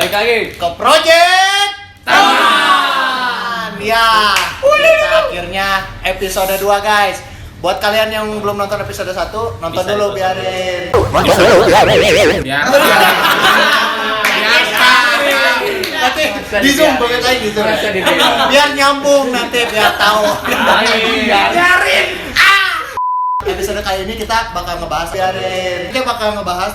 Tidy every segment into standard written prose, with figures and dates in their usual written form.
Balik lagi ke Project Teman. Ya, kita akhirnya episode 2 guys. Buat kalian yang belum nonton episode 1, nonton Bisa dulu ikut biarin. biar Nanti di zoom banget aja gitu. Biar nyambung nanti biar tahu. Biarin. Episode kali ini kita bakal ngebahas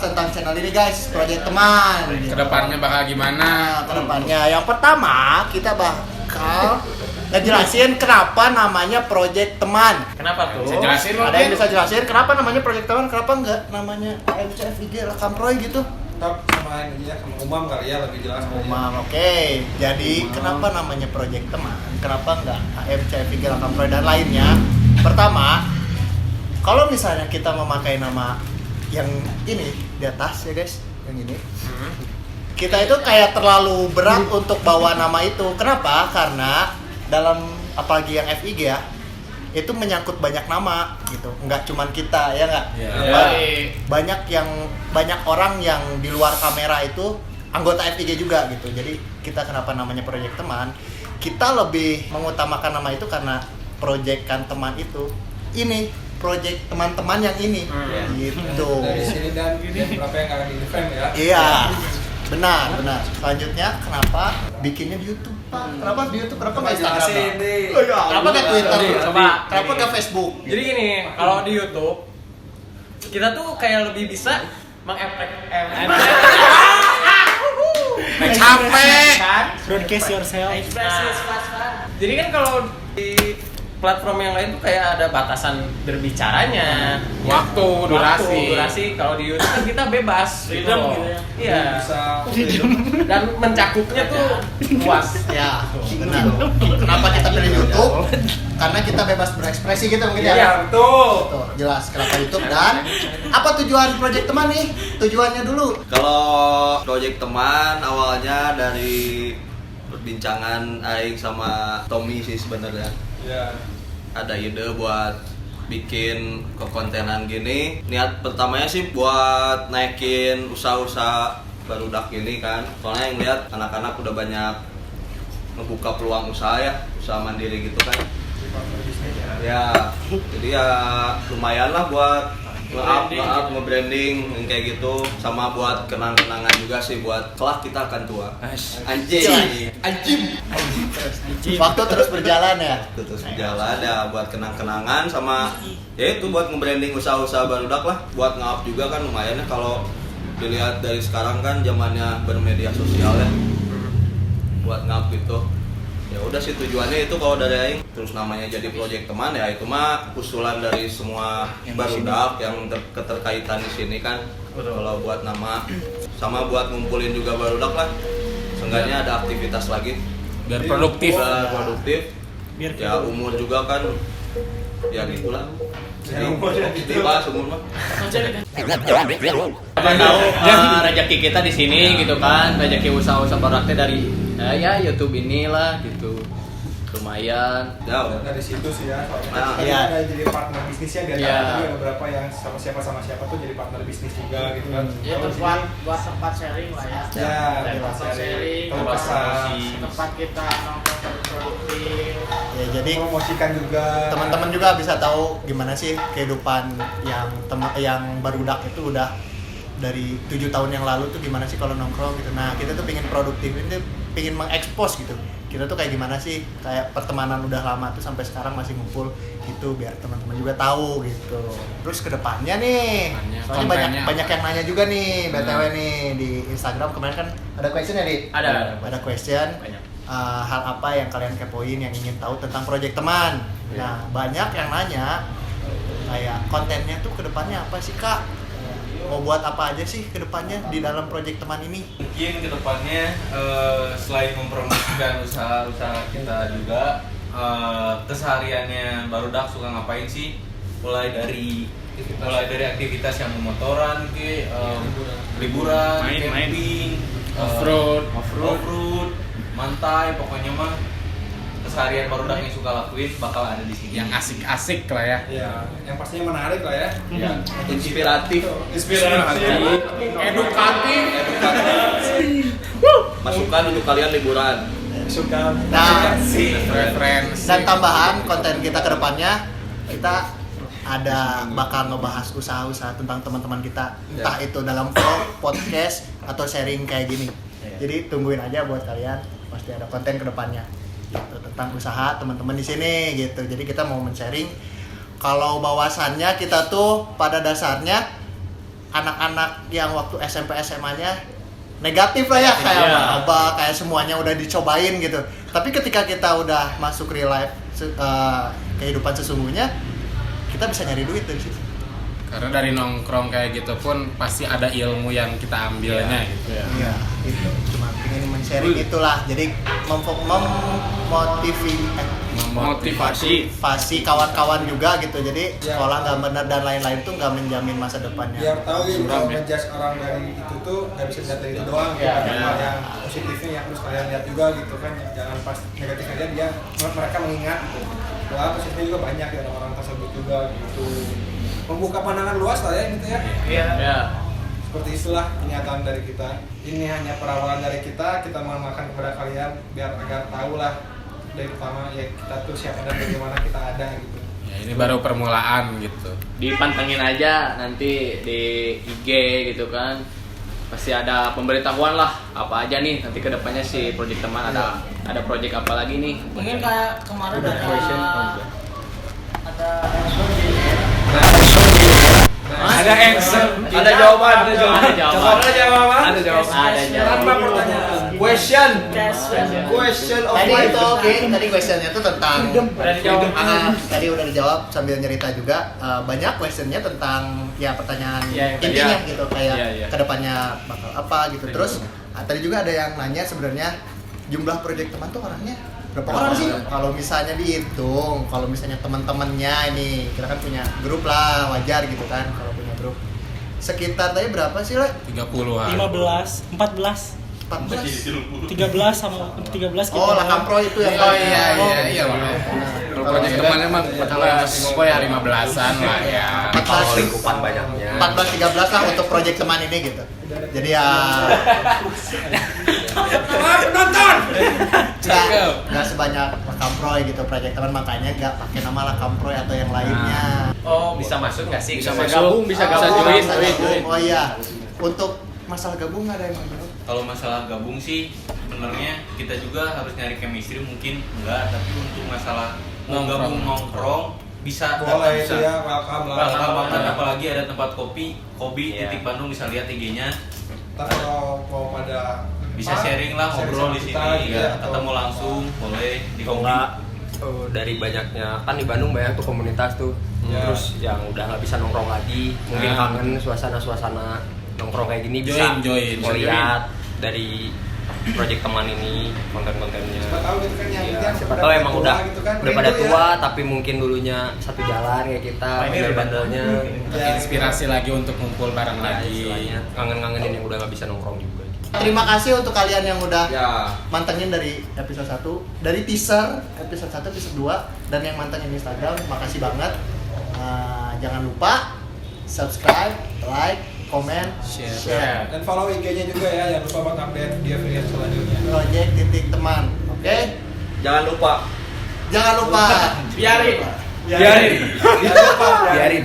tentang channel ini guys, Project Teman. kedepannya bakal gimana? Nah, kedepannya yang pertama kita bakal ngejelasin kenapa namanya Project Teman. Kenapa tuh? Bisa jelasin Ada yang bisa jelasin kenapa namanya Project Teman, kenapa enggak namanya AMCFIG Lakamproy gitu? Tetap sama ini ya, sama umam kali ya, lebih jelas kali ya. Umam, oke. Jadi kenapa namanya Project Teman? Kenapa enggak AMCFIG Lakamproy dan lainnya? Pertama, kalau misalnya kita memakai nama yang ini di atas ya guys, yang ini, kita itu kayak terlalu berat untuk bawa nama itu. Kenapa? Karena dalam apalagi yang FIG ya, itu menyangkut banyak nama gitu. Enggak cuman kita ya enggak. Banyak orang yang di luar kamera itu anggota FIG juga gitu. Jadi kita kenapa namanya Project Teman? Kita lebih mengutamakan nama itu karena project kan teman itu ini project teman-teman yang ini gitu. Dari sini dan berapa yang akan di frame ya? Iya. Benar. Selanjutnya kenapa bikinnya di YouTube? Kenapa di YouTube? Kenapa nggak Instagram? Oh, iya. Kenapa nggak Twitter? Kenapa nggak Facebook? Jadi gini, kalau di YouTube kita tuh kayak lebih bisa Capek. Broadcast yourself. Jadi kan kalau di platform yang lain tuh kayak ada batasan berbicaranya, Waktu, durasi. Kalau di YouTube kan kita bebas gitu loh. Iya. Bisa Dan mencakupnya tuh luas. Ya, benar. Kenapa kita pilih YouTube? Karena kita bebas berekspresi gitu mungkin ya. Iya, betul. Tuh, jelas kenapa YouTube dan apa tujuan Project Teman nih? Tujuannya dulu. Kalau Project Teman awalnya dari perbincangan Aing sama Tommy sih sebenarnya. ya. Ada ide buat bikin kekontenan gini. Niat pertamanya sih buat naikin usaha-usaha barudak gini kan. Soalnya yang lihat anak-anak udah banyak ngebuka peluang usaha ya, usaha mandiri gitu kan. Ya, jadi ya lumayan lah buat nge-branding yang kayak gitu, sama buat kenang-kenangan juga sih buat kelak kita akan tua. Anjing. Waktu terus berjalan ya. Terus berjalan ya buat kenang-kenangan sama ya itu buat nge-branding usaha-usaha barudak lah, buat nge-up juga kan lumayan ya kalau dilihat dari sekarang kan zamannya bermedia sosial ya. Buat nge-up gitu. Ya udah sih tujuannya itu kalau dari Aing. Terus namanya jadi Project Teman ya itu mah usulan dari semua barudak yang keterkaitan di sini kan. Kalau buat nama sama buat ngumpulin juga barudak lah. Seenggaknya ada aktivitas lagi. Biar produktif. Ya umur juga kan ya gitulah. Jadi bebas umur mah. Apa tahu rezeki kita di sini gitu kan, rezeki usaha-usaha produknya dari ya YouTube inilah gitu. Lumayan. Ya, Dari situ sih ya. Nah, iya. Ada jadi partner bisnisnya di Iya. antara juga beberapa yang sama siapa tuh jadi partner bisnis juga gitu kan. Ya tempat buat tempat sharing lah ya. Ya, tempat sharing, tempat tempat pesan, promosi. tempat kita nongkrong produktif. Ya jadi promosikan juga. teman-teman juga bisa tahu gimana sih kehidupan yang barudak itu udah dari 7 tahun yang lalu tuh gimana sih kalau nongkrong gitu. Nah kita tuh pengen produktif, ini pengen mengekspos gitu. Kita tuh kayak gimana sih, kayak pertemanan udah lama tuh sampai sekarang masih ngumpul gitu biar teman-teman juga tahu gitu. Terus kedepannya nih, soalnya banyak yang nanya juga nih BTW nih di Instagram kemarin kan ada question ya Di? Ada question. Banyak. Hal apa yang kalian kepoin yang ingin tahu tentang Project Teman. Nah banyak yang nanya kayak kontennya tuh kedepannya apa sih Kak? Mau buat apa aja sih kedepannya di dalam Project Teman ini? Mungkin kedepannya selain mempromosikan usaha-usaha kita juga, kesehariannya barudak suka ngapain sih? Mulai dari aktivitas yang memotoran liburan, Main. camping, Off-road. mantai, pokoknya mah keseharian barudak yang suka lakuin bakal ada di sini. Yang asik-asik lah ya. Ya, yang pastinya menarik lah ya. Ya. inspiratif. Inspirasi. Edukatif. masukan untuk kalian liburan. Suka Nah, Referensi. dan tambahan konten kita ke depannya, kita ada bakal ngebahas usaha-usaha tentang teman-teman kita, entah itu dalam vlog, podcast, atau sharing kayak gini. Jadi tungguin aja buat kalian, pasti ada konten ke depannya gitu, tentang usaha teman-teman di sini gitu. Jadi kita mau men-sharing kalau bahwasannya kita tuh pada dasarnya anak-anak yang waktu SMP SMA-nya negatif lah ya, kayak apa kayak semuanya udah dicobain gitu. Tapi ketika kita udah masuk real life kehidupan sesungguhnya, kita bisa nyari duit dari situ. Karena dari nongkrong kayak gitu pun pasti ada ilmu yang kita ambilnya gitu. Iya, itu cuma ingin men-sharing itulah. Jadi memotivasi kawan-kawan juga gitu. Jadi sekolah nggak benar dan lain-lain tuh nggak menjamin masa depannya. Yang tahu gitu kalau ngejudge orang dari itu tuh nggak bisa lihat dari itu doang, yang positifnya yang harus kalian lihat juga gitu kan, jangan pas negatif aja dia mereka mengingat gitu. Wah, positifnya juga banyak ya orang-orang tersebut juga gitu. Membuka pandangan luas lah ya gitu ya. Iya. Seperti itulah niatan dari kita. Ini hanya perawalan dari kita mengenalkan kepada kalian biar agar tahu lah dari pertama ya kita tuh siapa dan bagaimana kita ada gitu. Ya, ini baru permulaan gitu. Dipantengin aja nanti di IG gitu kan. Pasti ada pemberitahuan lah apa aja nih nanti kedepannya si project teman ada project apa lagi nih. Mungkin kayak kemarin Ada answer. Ada jawaban. Ada jawaban. Ada jawaban. Tanpa pertanyaan. Question of Tadi life. itu oke, tadi questionnya tuh tentang Udah dijawab. tadi udah dijawab sambil nyerita juga. Banyak questionnya tentang ya pertanyaan Ya, intinya ya. gitu kayak Ya. kedepannya bakal apa gitu. Terus tadi juga ada yang nanya sebenarnya jumlah project teman tuh orangnya berapa orang sih? Kalau misalnya dihitung, kalau misalnya teman-temannya ini kita kan punya grup lah, wajar gitu kan kalau punya grup. Sekitar tadi berapa sih, Le? 30-an. 15, 14, 14. 13 sama 13 Oh, Lakam Pro itu yang Oh iya makanya. Kalau proyek teman emang 14, pokoknya 15-an lah ya. 14 Lingkupan banyaknya. 14-13 lah untuk proyek teman ini gitu. Jadi ya nggak sebanyak Lakamproy gitu proyek teman, makanya nggak pakai nama Lakamproy atau yang lainnya. Oh, bisa masuk nggak sih? Bisa gabung, bisa join. Oh iya, untuk masalah gabung nggak ada yang mau jawab? Kalau masalah gabung sih sebenarnya kita juga harus nyari chemistry mungkin enggak, tapi untuk masalah mau gabung nongkrong bisa Boleh bisa. itu ya, welcome lah. Welcome banget, apalagi ada tempat kopi Iya. titik Bandung, bisa lihat IG-nya. Ntar kalau mau pada Bisa sharing lah, ngobrol di kita sini, gitu ya, atau ketemu langsung, boleh di Kalau kopi. nggak dari banyaknya kan di Bandung banyak tuh komunitas tuh, Ya. terus yang udah nggak bisa nongkrong lagi, mungkin Nah. kangen suasana nongkrong kayak gini bisa Join. lihat dari project teman ini konten-kontennya. Siapa tahu gitu kan yang Ya, siapa tahu emang tua udah gitu kan, pada rindu ya. tua tapi mungkin dulunya satu jalan kayak kita, bandel-bandelnya. Inspirasi lagi untuk ngumpul bareng Ya, lagi. istilahnya kangen-kangenin yang udah nggak bisa nongkrong juga. Terima kasih untuk kalian yang udah Ya. mantengin dari episode 1, dari teaser episode 1, episode 2, dan yang mantengin Instagram, makasih banget. Jangan lupa subscribe, like, comment, share. Dan follow IG-nya juga ya, jangan lupa buat update video-video selanjutnya. Project titik teman, oke? Jangan lupa. Jangan lupa. Biarin. Biarin. Biarin.